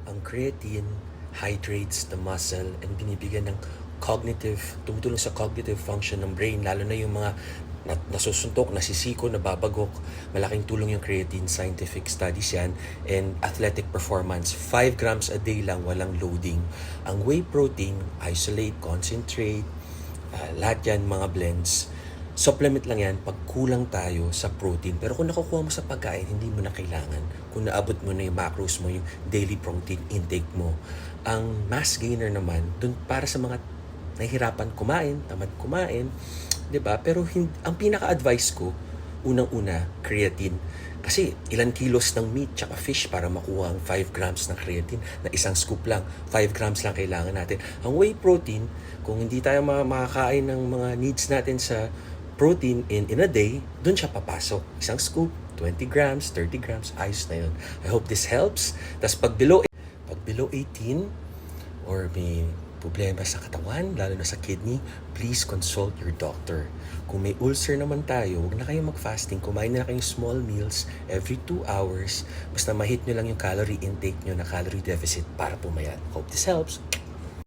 Ang creatine hydrates the muscle and binibigyan ng tumutulong sa cognitive function ng brain, lalo na yung mga nasusuntok, nasisiko, nababagok. Malaking tulong yung creatine, scientific studies yan, and athletic performance. 5 grams a day lang, walang loading. Ang whey protein, isolate, concentrate, lahat yan, mga blends. Supplement lang yan pag kulang tayo sa protein. Pero kung nakukuha mo sa pagkain, hindi mo na kailangan. Kung naabot mo na yung macros mo, yung daily protein intake mo. Ang mass gainer naman, dun para sa mga nahihirapan kumain, tamad kumain, 'di ba? Pero ang pinaka-advice ko, unang-una, creatine. Kasi ilang kilos ng meat tsaka fish para makuha ang 5 grams ng creatine na isang scoop lang. 5 grams lang kailangan natin. Ang whey protein, kung hindi tayo makakain ng mga needs natin sa protein in a day, dun siya papasok. Isang scoop, 20 grams, 30 grams, ayos na yun. I hope this helps. Tapos pag below 18, or may problema sa katawan, lalo na sa kidney, please consult your doctor. Kung may ulcer naman tayo, huwag na kayong mag-fasting. Kumain na kayong small meals every 2 hours. Basta ma-hit nyo lang yung calorie intake nyo na calorie deficit para pumayat. Hope this helps.